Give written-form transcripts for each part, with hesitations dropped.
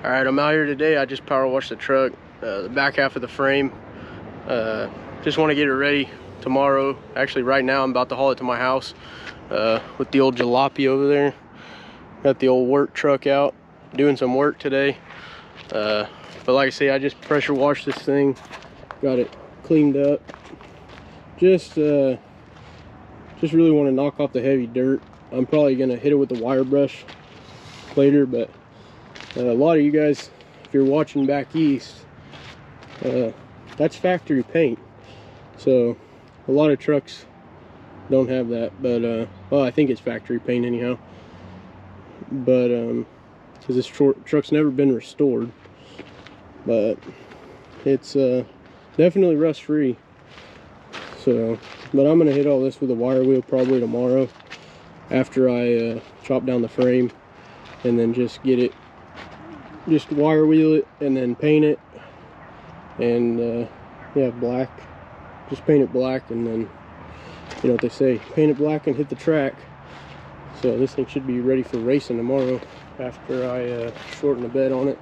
Alright, I'm out here today. I just power washed the truck, the back half of the frame. Just want to get it ready tomorrow. Actually, right now I'm about to haul it to my house with the old jalopy over there. Got the old work truck out, doing some work today. But like I say, I just pressure washed this thing, got it cleaned up. Just really want to knock off the heavy dirt. I'm probably gonna hit it with the wire brush later, but a lot of you guys, if you're watching back east, that's factory paint. So a lot of trucks don't have that, but well, I think it's factory paint anyhow. But because this truck's never been restored, but it's definitely rust free. So, but I'm gonna hit all this with a wire wheel probably tomorrow after I chop down the frame, and then just get it, just wire wheel it and then paint it, and yeah, black, just paint it black, and then you know what they say, paint it black and hit the track. So this thing should be ready for racing tomorrow after I shorten the bed on it.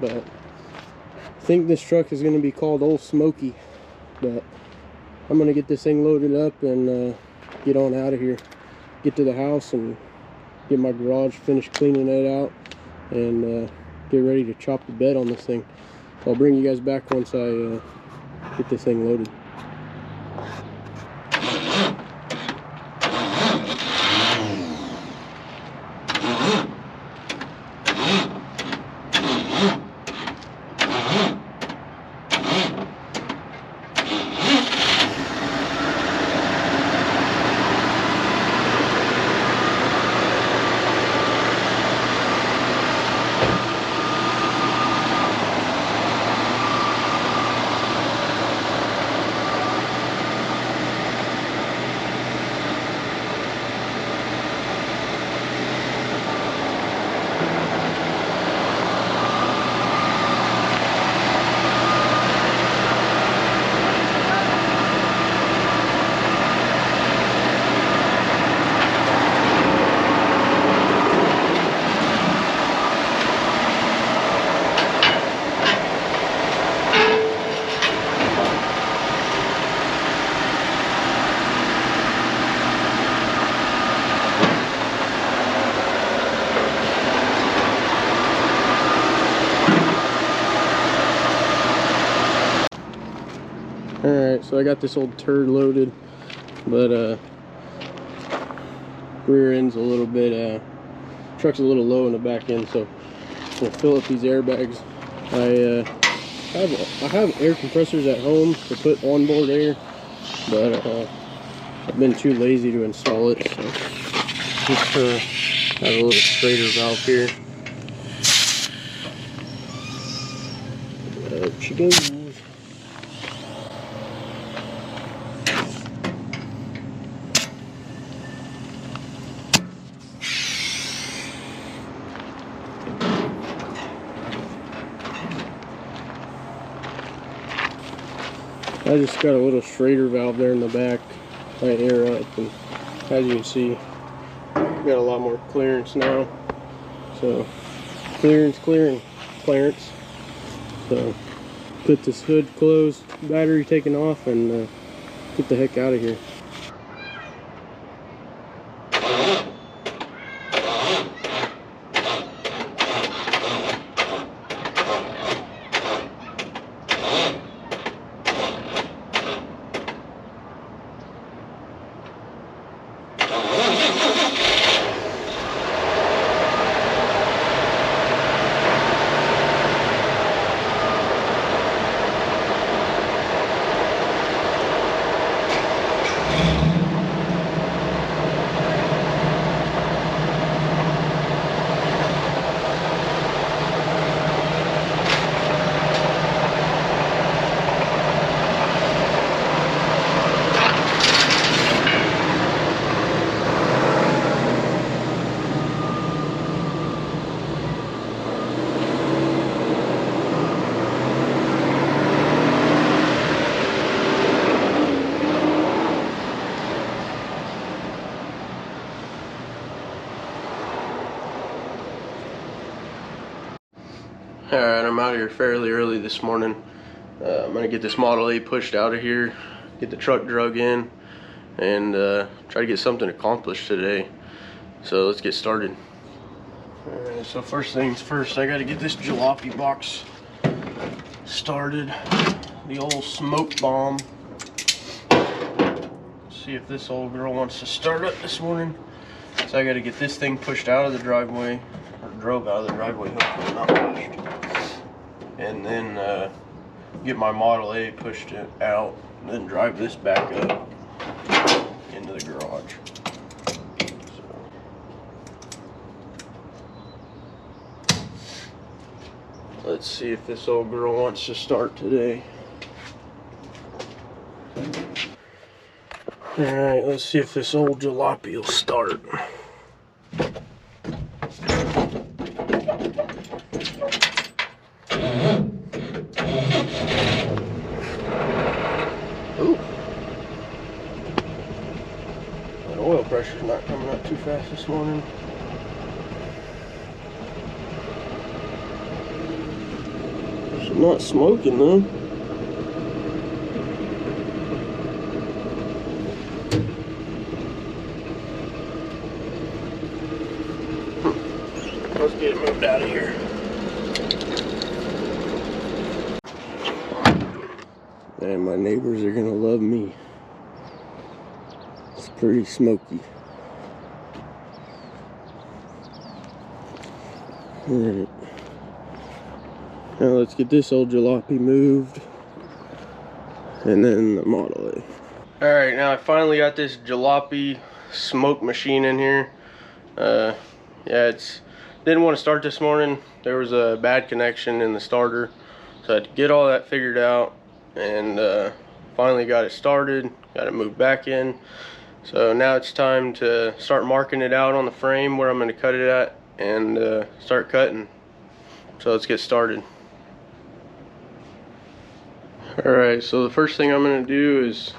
But I think this truck is going to be called Old Smoky. But I'm going to get this thing loaded up and get on out of here, get to the house and get my garage, finish cleaning it out, and get ready to chop the bed on this thing. I'll bring you guys back once I get this thing loaded. Alright, so I got this old turd loaded, but rear end's a little bit, truck's a little low in the back end, so I'm gonna fill up these airbags. I have air compressors at home to put onboard air, but I've been too lazy to install it, so just have a little straighter valve here. There she goes. I just got a little straighter valve there in the back. I air up, and as you can see, got a lot more clearance now. So clearance. So put this hood closed, battery taken off, and get the heck out of here. Alright, I'm out here fairly early this morning. I'm gonna get this Model A pushed out of here, get the truck drug in, and try to get something accomplished today. So let's get started. Alright, so first things first, I gotta get this jalopy box started. The old smoke bomb. See if this old girl wants to start up this morning. So I gotta get this thing pushed out of the driveway, or drove out of the driveway, hopefully not pushed. And then get my Model A pushed out, and then drive this back up into the garage. So, let's see if this old girl wants to start today. Alright, let's see if this old jalopy will start. Ooh. That oil pressure's not coming up too fast this morning. It's not smoking though. Let's get it moved out of here. Man, my neighbors are gonna love me. It's pretty smoky. Alright. Now let's get this old jalopy moved. And then the Model A. Alright, now I finally got this jalopy smoke machine in here. Yeah, it's didn't want to start this morning. There was a bad connection in the starter, so I had to get all that figured out, and finally got it started, got it moved back in. So now it's time to start marking it out on the frame where I'm going to cut it at, and start cutting. So let's get started. Alright, so the first thing I'm going to do is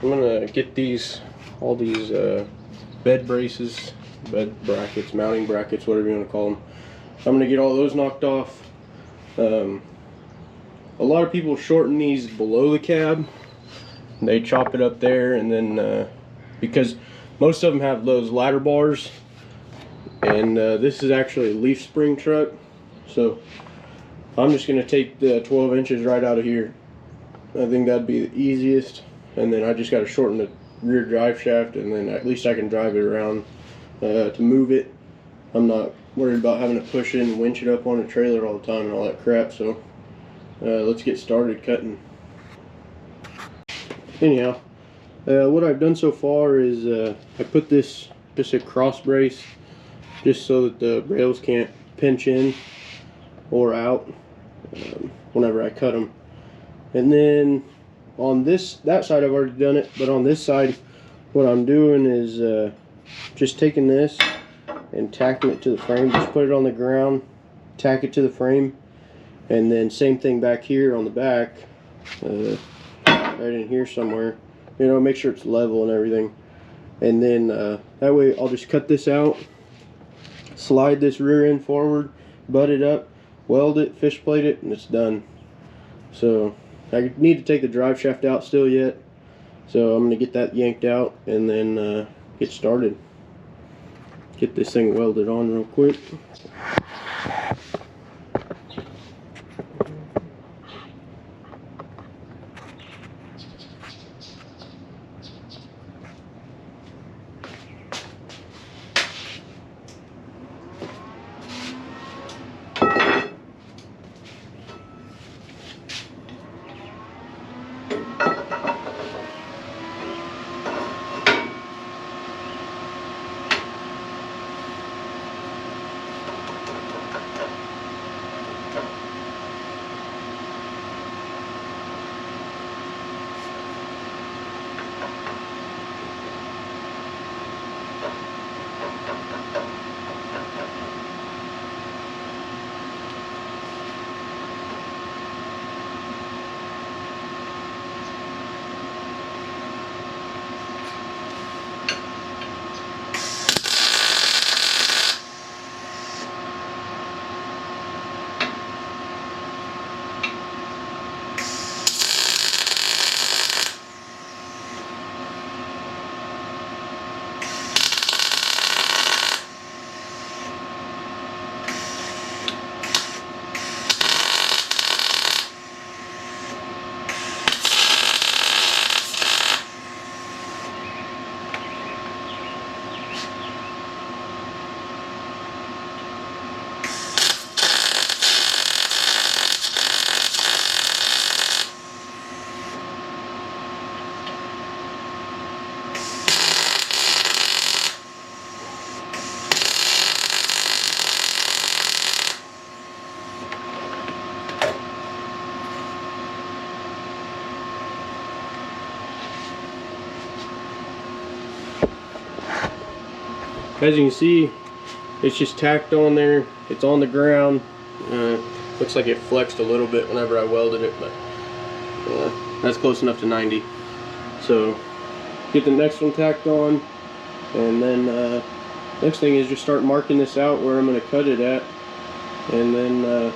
I'm going to get all these bed braces, bed brackets, mounting brackets, whatever you want to call them. I'm going to get all those knocked off. A lot of people shorten these below the cab. They chop it up there, and then because most of them have those ladder bars, and this is actually a leaf spring truck, so I'm just going to take the 12 inches right out of here. I think that'd be the easiest, and then I just got to shorten the rear drive shaft, and then at least I can drive it around. To move it, I'm not worried about having to push it and winch it up on a trailer all the time and all that crap. So let's get started cutting. Anyhow, what I've done so far is I put this just a cross brace just so that the rails can't pinch in or out whenever I cut them. And then on that side I've already done it, but on this side what I'm doing is just taking this and tacking it to the frame. Just put it on the ground, tack it to the frame, and then same thing back here on the back, right in here somewhere. You know, make sure it's level and everything. And then that way I'll just cut this out, slide this rear end forward, butt it up, weld it, fish plate it, and it's done. So I need to take the drive shaft out still yet, so I'm going to get that yanked out and then get started. Get this thing welded on real quick. As you can see, it's just tacked on there. It's on the ground. Looks like it flexed a little bit whenever I welded it, but that's close enough to 90. So get the next one tacked on, and then next thing is just start marking this out where I'm going to cut it at, and then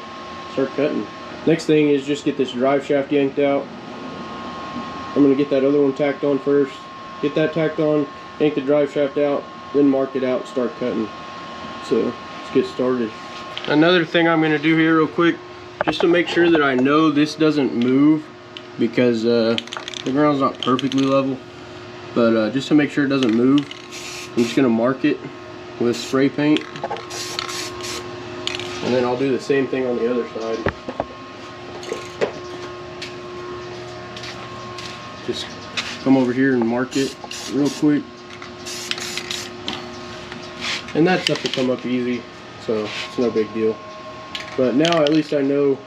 start cutting. Next thing is just get this drive shaft yanked out. I'm going to get that other one tacked on first, get that tacked on, yank the drive shaft out, then mark it out, start cutting. So let's get started. Another thing I'm going to do here real quick, just to make sure that I know this doesn't move, because the ground's not perfectly level, but just to make sure it doesn't move, I'm just going to mark it with spray paint, and then I'll do the same thing on the other side. Just come over here and mark it real quick, and that stuff will come up easy, so it's no big deal. But now at least I know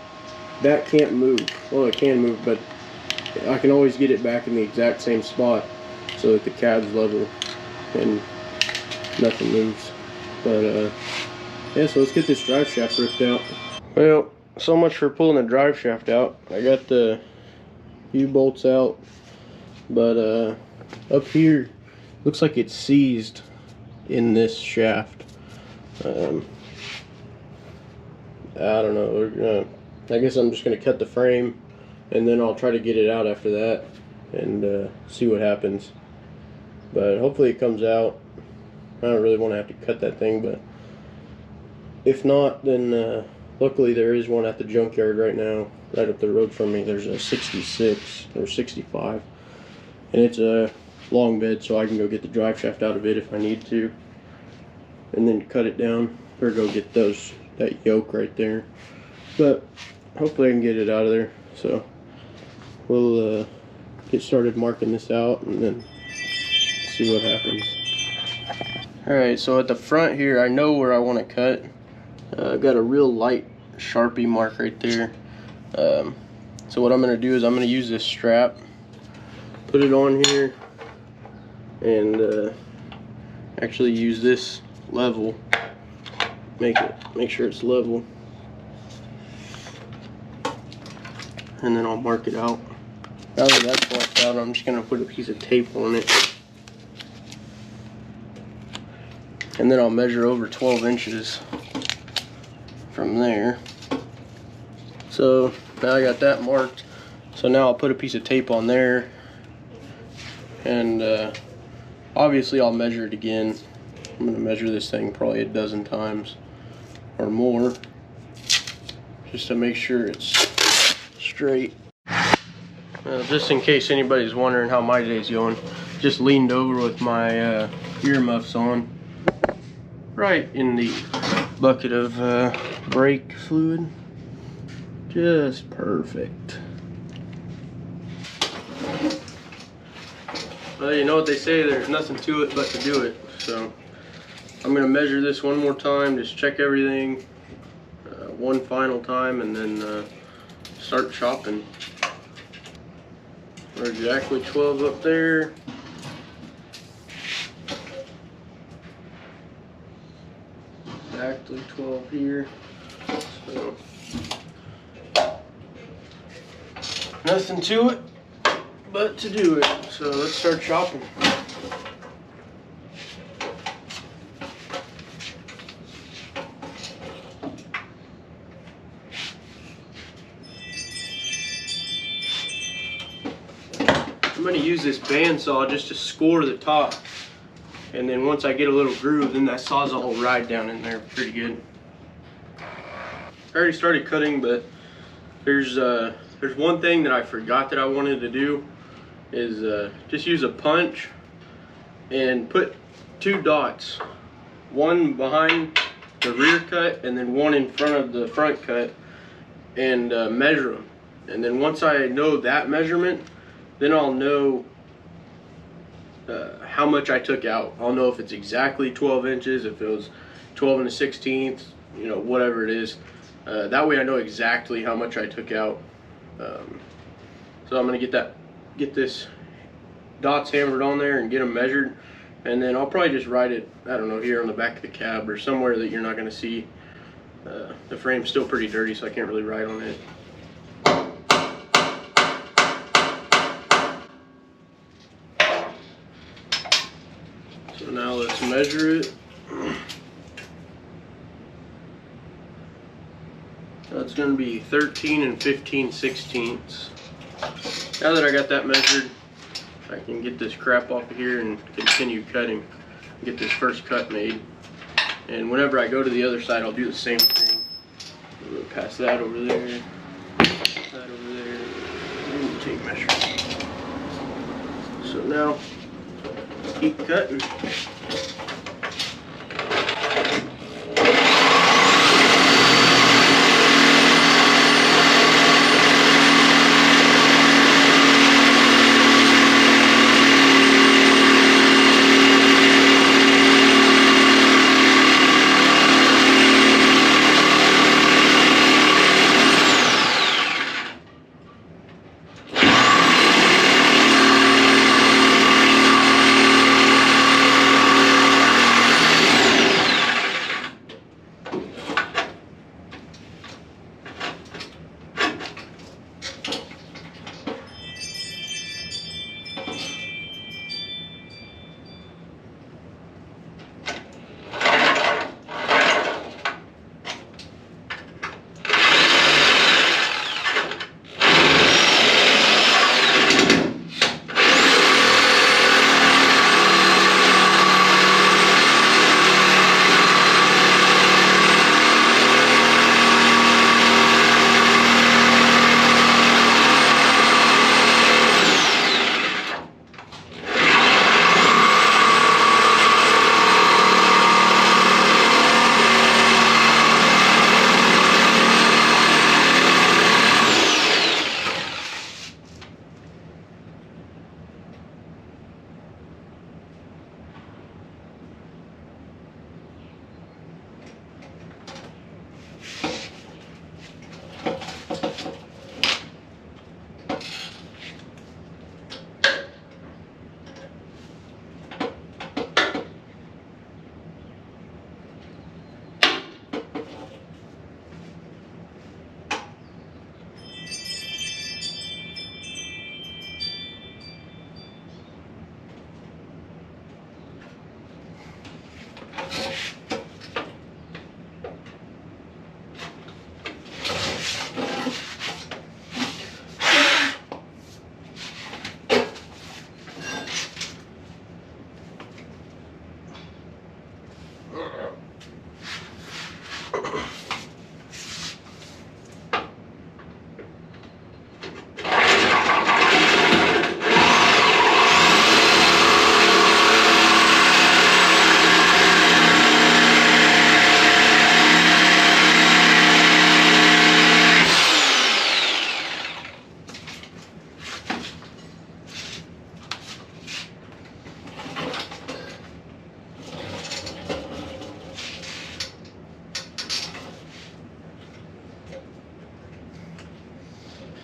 that can't move. Well, it can move, but I can always get it back in the exact same spot so that the cab's level and nothing moves. But yeah, so let's get this drive shaft ripped out. Well, so much for pulling the drive shaft out. I got the U-bolts out, but up here looks like it's seized in this shaft. I don't know. I guess I'm just gonna cut the frame, and then I'll try to get it out after that and see what happens. But hopefully it comes out. I don't really want to have to cut that thing, but if not, then luckily there is one at the junkyard right now, right up the road from me. There's a 66 or 65, and it's a long bed, so I can go get the drive shaft out of it if I need to, and then cut it down, or go get that yoke right there. But hopefully I can get it out of there. So we'll get started marking this out and then see what happens. Alright, so at the front here, I know where I want to cut. I've got a real light Sharpie mark right there. So what I'm going to do is I'm going to use this strap, put it on here, and actually use this level, make sure it's level, and then I'll mark it out. Now that that's marked out, I'm just going to put a piece of tape on it, and then I'll measure over 12 inches from there. So now I got that marked, so now I'll put a piece of tape on there, and obviously I'll measure it again. I'm going to measure this thing probably a dozen times or more, just to make sure it's straight. Just in case anybody's wondering how my day's going, just leaned over with my earmuffs on, right in the bucket of brake fluid. Just perfect. Well, you know what they say, there's nothing to it but to do it. So I'm going to measure this one more time, just check everything one final time, and then start chopping. We're exactly 12 up there. Exactly 12 here. So nothing to it but to do it. So let's start chopping. I'm going to use this bandsaw just to score the top, and then once I get a little groove, then that sawzall will ride down in there pretty good. I already started cutting, but there's one thing that I forgot that I wanted to do, is just use a punch and put 2 dots, one behind the rear cut and then one in front of the front cut, and measure them. And then once I know that measurement, then I'll know how much I took out. I'll know if it's exactly 12 inches, if it was 12 1/16, you know, whatever it is. That way I know exactly how much I took out. So I'm gonna get this dots hammered on there and get them measured, and then I'll probably just ride it, I don't know, here on the back of the cab or somewhere that you're not going to see. The frame's still pretty dirty, so I can't really ride on it. So now let's measure it. That's going to be 13 15/16. Now that I got that measured, I can get this crap off of here and continue cutting. Get this first cut made. And whenever I go to the other side, I'll do the same thing. We'll pass that over there, that over there, and we'll take measurements. So now, keep cutting.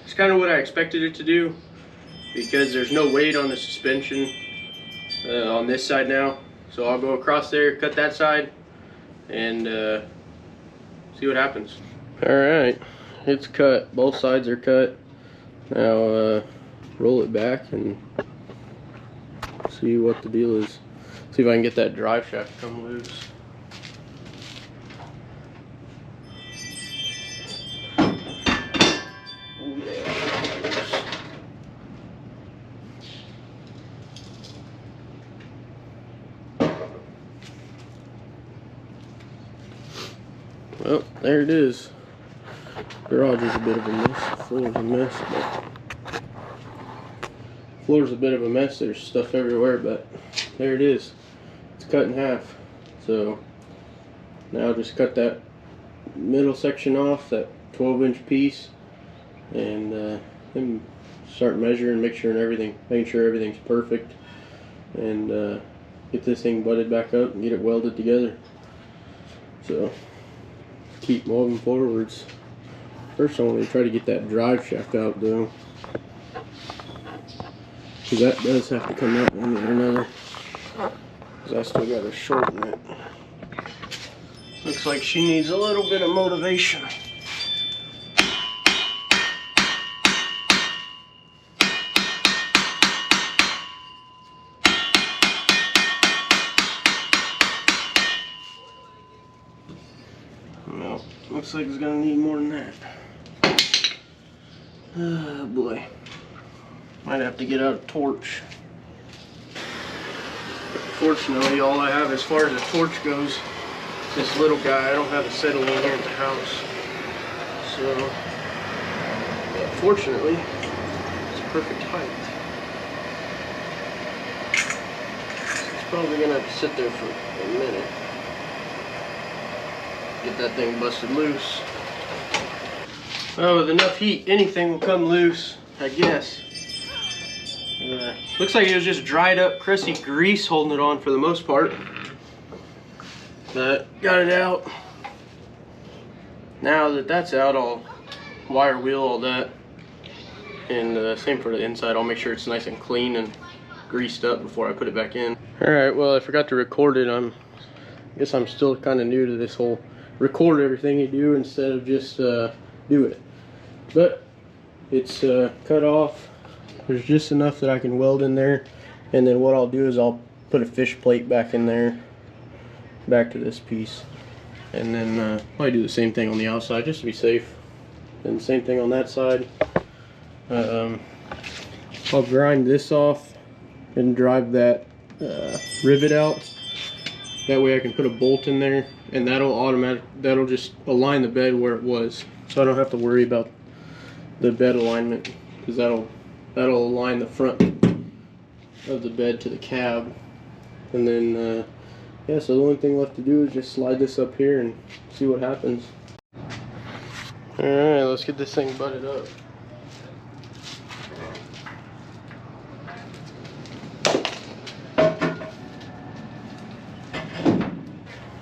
It's kind of what I expected it to do, because there's no weight on the suspension on this side now. So I'll go across there, cut that side, and see what happens. Alright, it's cut. Both sides are cut. Now roll it back and see what the deal is. See if I can get that drive shaft to come loose. Well, there it is. Garage is a bit of a mess. The floor's a mess. But floor's a bit of a mess. There's stuff everywhere, but there it is. It's cut in half. So now just cut that middle section off, that 12-inch piece, and then start measuring, making sure everything's perfect, and get this thing butted back up and get it welded together. So keep moving forwards. First I want to try to get that drive shaft out though, because that does have to come out one way or another. because I still gotta shorten it. Looks like she needs a little bit of motivation. No, looks like it's gonna need more than that. Oh boy. Might have to get out a torch. Fortunately, all I have as far as a torch goes, this little guy. I don't have a settle in here at the house. So, yeah, fortunately, it's perfect height. It's probably gonna have to sit there for a minute. Get that thing busted loose. Well, with enough heat, anything will come loose, I guess. Looks like it was just dried up, crusty grease holding it on for the most part. But got it out. Now that that's out, I'll wire wheel all that. And same for the inside. I'll make sure it's nice and clean and greased up before I put it back in. Alright, well, I forgot to record it. I guess I'm still kind of new to this whole record everything you do instead of just do it. But it's cut off. There's just enough that I can weld in there, and then what I'll do is I'll put a fish plate back in there, back to this piece, and then probably do the same thing on the outside just to be safe. And same thing on that side. I'll grind this off and drive that rivet out. That way I can put a bolt in there, and that'll just align the bed where it was, so I don't have to worry about the bed alignment, because that'll align the front of the bed to the cab. And then yeah, so the only thing left to do is just slide this up here and see what happens. Alright, let's get this thing butted up.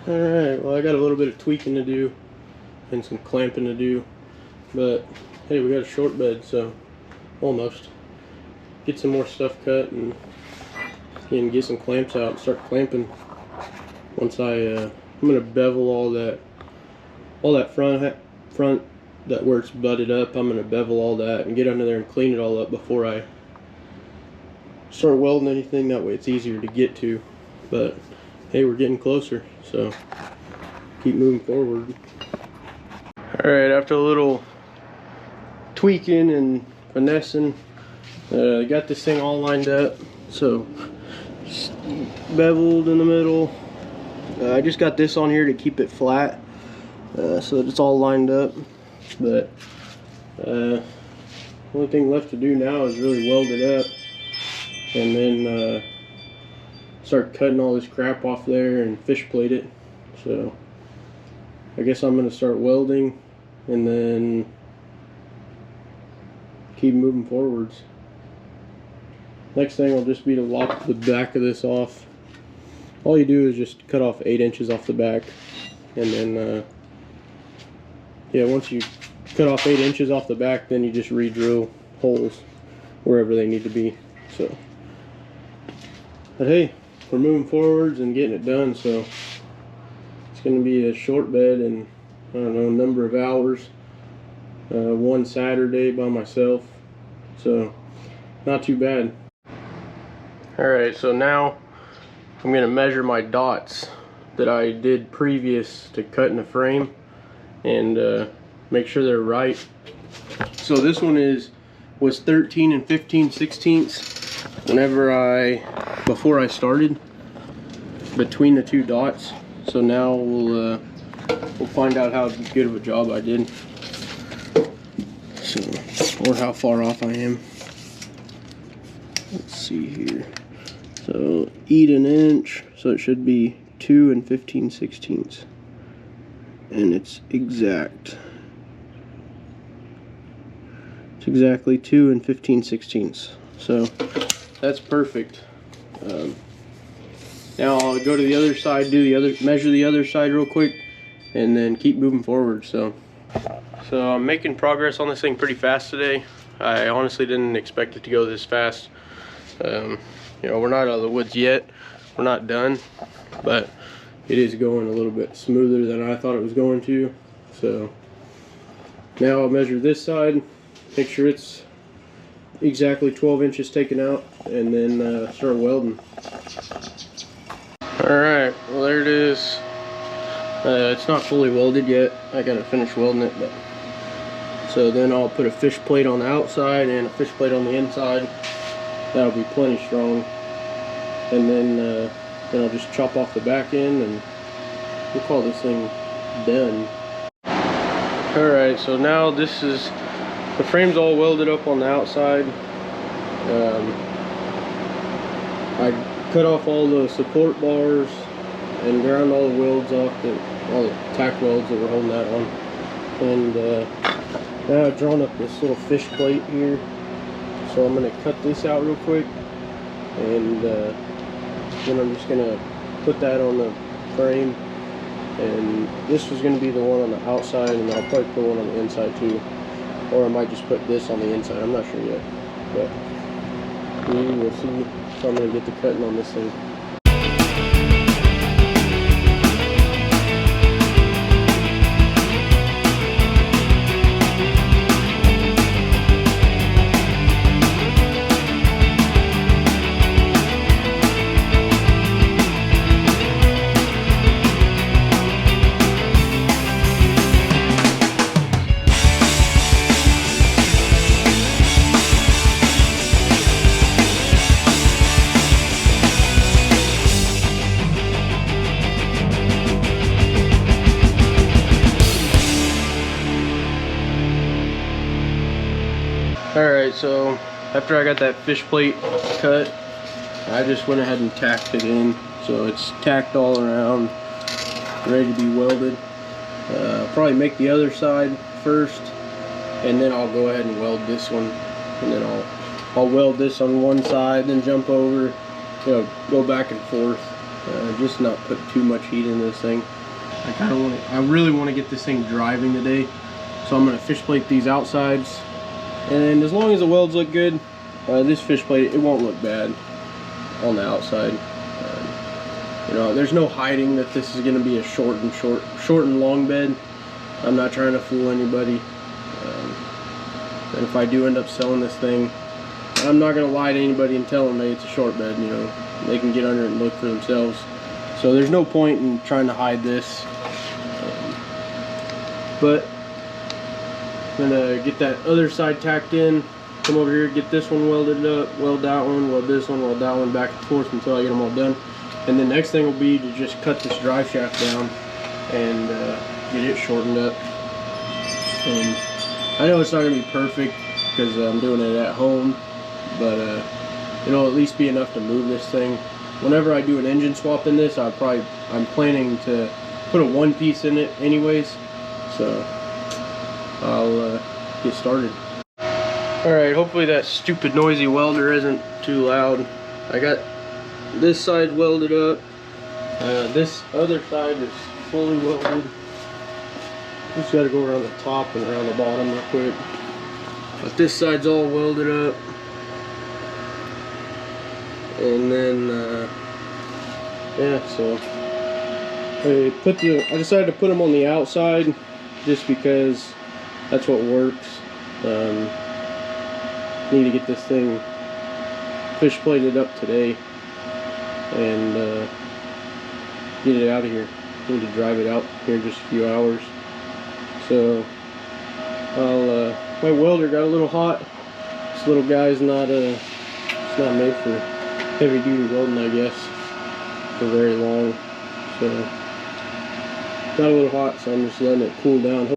Alright, well, I got a little bit of tweaking to do and some clamping to do, but hey, we got a short bed, so almost. Get some more stuff cut and get some clamps out and start clamping. Once I'm gonna bevel all that front that where it's butted up. I'm gonna bevel all that and get under there and clean it all up before I start welding anything. That way it's easier to get to. But hey, we're getting closer, so keep moving forward. Alright, after a little tweaking and finessing, I got this thing all lined up. So beveled in the middle. I just got this on here to keep it flat, so that it's all lined up. But the only thing left to do now is really weld it up, and then start cutting all this crap off there and fish plate it. So I guess I'm gonna start welding and then keep moving forwards. Next thing will just be to lop the back of this off. All you do is just cut off 8 inches off the back, and then yeah, once you cut off 8 inches off the back, then you just re-drill holes wherever they need to be. So, but hey, we're moving forwards and getting it done. So it's going to be a short bed in, I don't know, a number of hours. One Saturday by myself, so not too bad. Alright, so now I'm going to measure my dots that I did previous to cutting the frame and make sure they're right. So this one was 13 and 15/16 before I started, between the two dots. So now we'll find out how good of a job I did, so, or how far off I am. Let's see here. So eat an inch, so it should be 2 and 15/16, and it's exact. It's exactly 2 and 15/16. So that's perfect. Now I'll go to the other side, measure the other side real quick, and then keep moving forward. So I'm making progress on this thing pretty fast today. I honestly didn't expect it to go this fast. You know, we're not out of the woods yet. we're not done, but it is going a little bit smoother than I thought it was going to. So now I'll measure this side, make sure it's exactly 12 inches taken out, and then start welding. Alright, well there it is. It's not fully welded yet. I gotta finish welding it, but so then I'll put a fish plate on the outside and a fish plate on the inside. That'll be plenty strong. And then I'll just chop off the back end and we'll call this thing done. Alright, so now this is, the frame's all welded up on the outside. I cut off all the support bars and ground all the welds off, all the tack welds that were holding that on. And now I've drawn up this little fish plate here. So I'm going to cut this out real quick. And then I'm just going to put that on the frame. And this was going to be the one on the outside, and I'll probably put one on the inside too. Or I might just put this on the inside, I'm not sure yet. But we will see. So I'm going to get to cutting on this thing. Alright, so after I got that fish plate cut, I just went ahead and tacked it in. So it's tacked all around, ready to be welded. Probably make the other side first, and then I'll go ahead and weld this one. And then I'll weld this on one side, then jump over, go back and forth. Just not put too much heat in this thing. I really want to get this thing driving today. So I'm going to fish plate these outsides. And as long as the welds look good, this fish plate, it won't look bad on the outside. There's no hiding that this is going to be a short and long bed. I'm not trying to fool anybody. And if I do end up selling this thing, I'm not going to lie to anybody and tell them that it's a short bed. They can get under it and look for themselves. So there's no point in trying to hide this. But I'm gonna get that other side tacked in, come over here, get this one welded up, weld that one, weld this one, weld that one, back and forth until I get them all done. And the next thing will be to just cut this drive shaft down and get it shortened up. And I know it's not gonna be perfect because I'm doing it at home, but it'll at least be enough to move this thing. Whenever I do an engine swap in this, I'm planning to put a one piece in it anyways, so I'll get started. Alright, hopefully that stupid noisy welder isn't too loud. I got this side welded up. This other side is fully welded. Just got to go around the top and around the bottom real quick. But this side's all welded up. And then, yeah, so I decided to put them on the outside just because that's what works. Need to get this thing fish plated up today and get it out of here. Need to drive it out here in just a few hours. So my welder got a little hot. This little guy's it's not made for heavy duty welding, I guess, for very long. So got a little hot, so I'm just letting it cool down.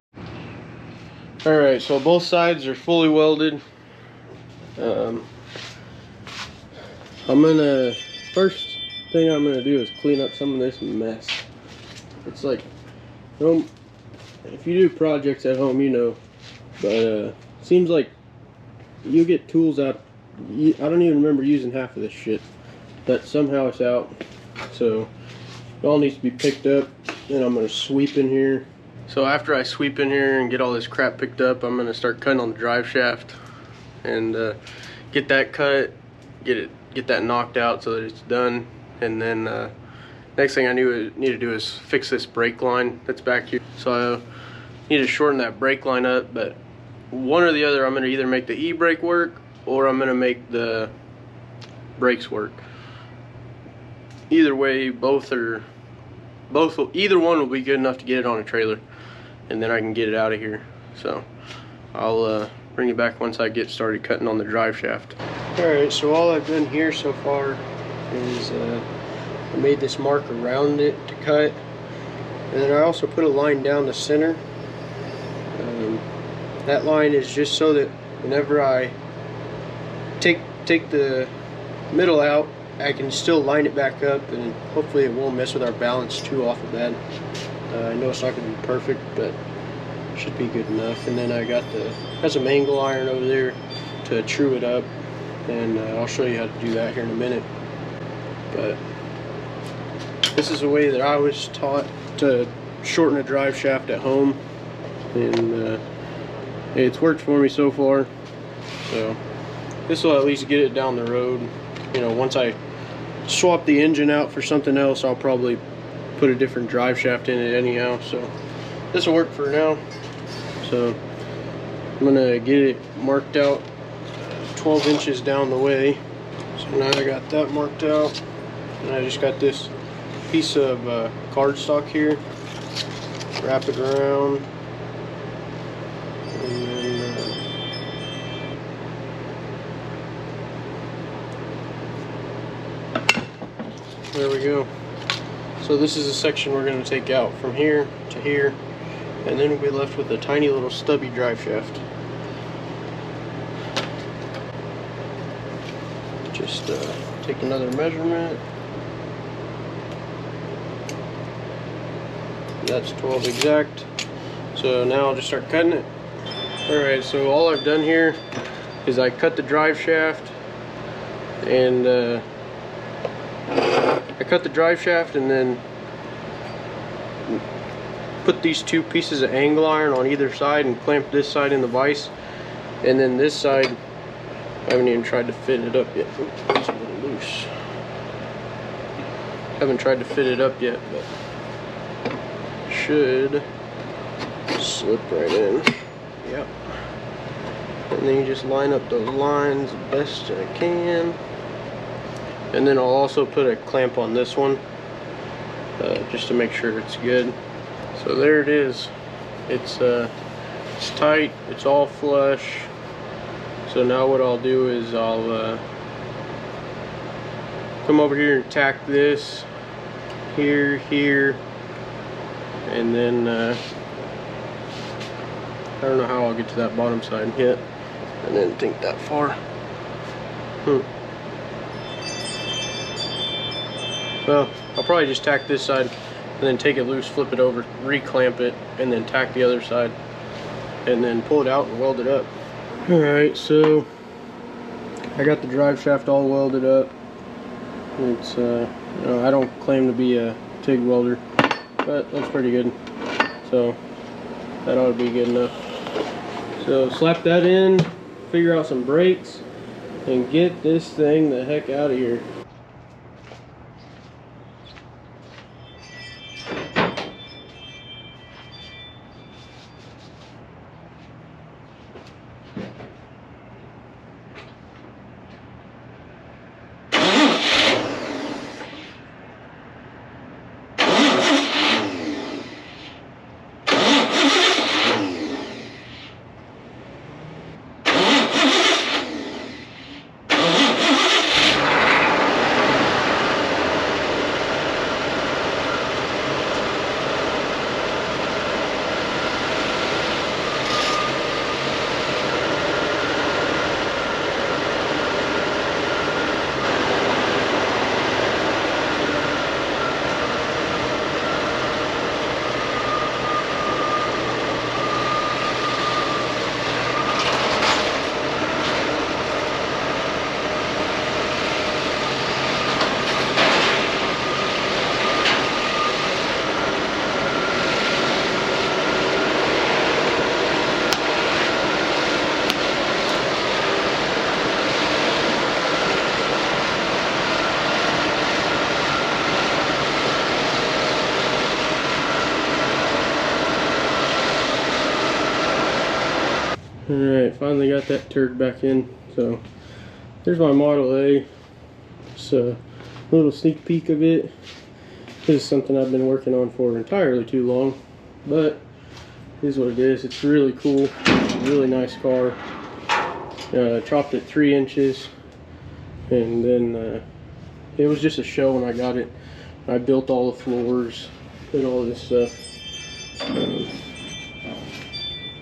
Alright, so both sides are fully welded. First thing I'm gonna do is clean up some of this mess. It's like, if you do projects at home, but seems like you get tools out. I don't even remember using half of this shit, but somehow it's out. So it all needs to be picked up. Then I'm gonna sweep in here. So after I sweep in here and get all this crap picked up, I'm gonna start cutting on the drive shaft and get that cut, get that knocked out so that it's done, and then next thing I need to do is fix this brake line that's back here. So I need to shorten that brake line up, but one or the other, I'm going to either make the e-brake work or I'm going to make the brakes work. Either way, either one will be good enough to get it on a trailer, and then I can get it out of here. So I'll bring you back once I get started cutting on the drive shaft. Alright, so all I've done here so far is I made this mark around it to cut, and then I also put a line down the center. That line is just so that whenever I take the middle out, I can still line it back up, and hopefully it won't mess with our balance too awful bad. I know it's not going to be perfect, but it should be good enough. And then I got some angle iron over there to true it up, and I'll show you how to do that here in a minute. But this is the way that I was taught to shorten a drive shaft at home, and it's worked for me so far. So this will at least get it down the road. You know, once I swap the engine out for something else, I'll probably put a different drive shaft in it anyhow. So this will work for now. So I'm gonna get it marked out 12 inches down the way. So now I got that marked out, and I just got this piece of cardstock here. Wrap it around, and then there we go. So this is the section we're going to take out from here to here, and then we'll be left with a tiny little stubby drive shaft. Just take another measurement. That's 12 exact. So now I'll just start cutting it. Alright, so all I've done here is I cut the drive shaft, and then put these two pieces of angle iron on either side and clamp this side in the vise, and then this side I haven't even tried to fit it up yet. Oops, it's a little loose. Haven't tried to fit it up yet, but should slip right in. Yep. And then you just line up those lines the best I can. And then I'll also put a clamp on this one, just to make sure it's good. So there it is. It's tight. It's all flush. So now what I'll do is I'll come over here and tack this here, and then I don't know how I'll get to that bottom side yet. I didn't think that far. Well, I'll probably just tack this side and then take it loose, flip it over, reclamp it, and then tack the other side, and then pull it out and weld it up. Alright, so I got the drive shaft all welded up. It's you know, I don't claim to be a TIG welder, but that's pretty good. So that ought to be good enough. So slap that in, figure out some brakes, and get this thing the heck out of here. Alright, finally got that turd back in. So there's my Model A. It's a little sneak peek of it. This is something I've been working on for entirely too long, but it is what it is. It's really cool. It's a really nice car. Chopped it 3 inches, and then it was just a show when I got it. I built all the floors, did all this stuff.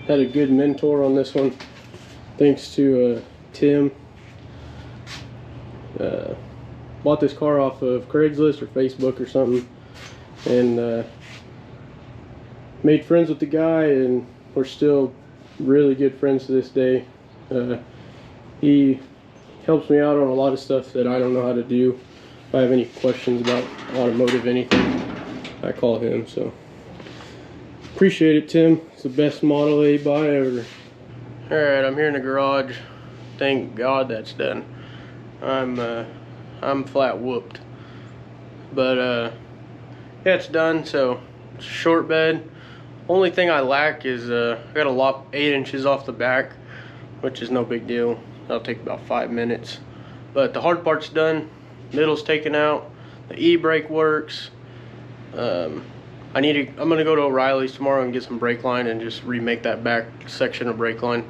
Had a good mentor on this one, thanks to Tim. Bought this car off of Craigslist or Facebook or something, and made friends with the guy, and we're still really good friends to this day. He helps me out on a lot of stuff that I don't know how to do. If I have any questions about automotive anything, I call him. So appreciate it, Tim. It's the best Model A buy ever. Alright, I'm here in the garage. Thank God that's done. I'm flat whooped. But yeah, it's done. So it's a short bed. Only thing I lack is I gotta lop 8 inches off the back, which is no big deal. That'll take about 5 minutes. But the hard part's done. Middle's taken out. The e-brake works. I'm gonna go to O'Reilly's tomorrow and get some brake line and just remake that back section of brake line.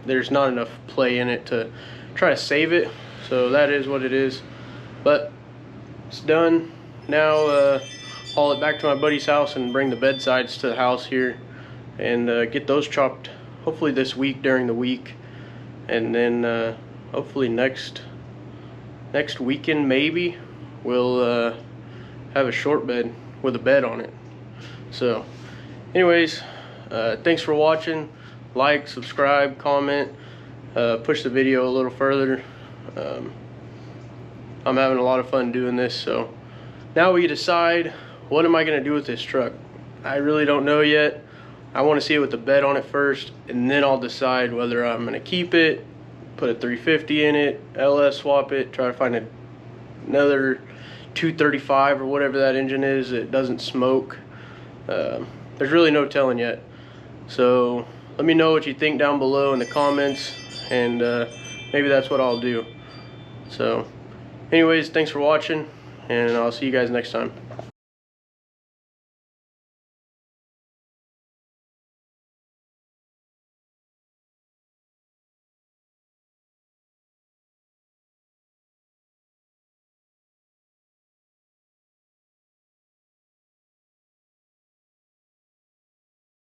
There's not enough play in it to try to save it, so that is what it is. But it's done. Now haul it back to my buddy's house and bring the bed sides to the house here and get those chopped hopefully this week during the week, and then hopefully next weekend maybe we'll have a short bed with a bed on it. So anyways, thanks for watching. Like, subscribe, comment, push the video a little further. I'm having a lot of fun doing this. So now we decide, what am I going to do with this truck? I really don't know yet. I want to see it with the bed on it first, and then I'll decide whether I'm going to keep it, put a 350 in it, LS swap it, try to find another 235 or whatever that engine is that doesn't smoke. There's really no telling yet. So let me know what you think down below in the comments, and maybe that's what I'll do. So anyways, thanks for watching, and I'll see you guys next time.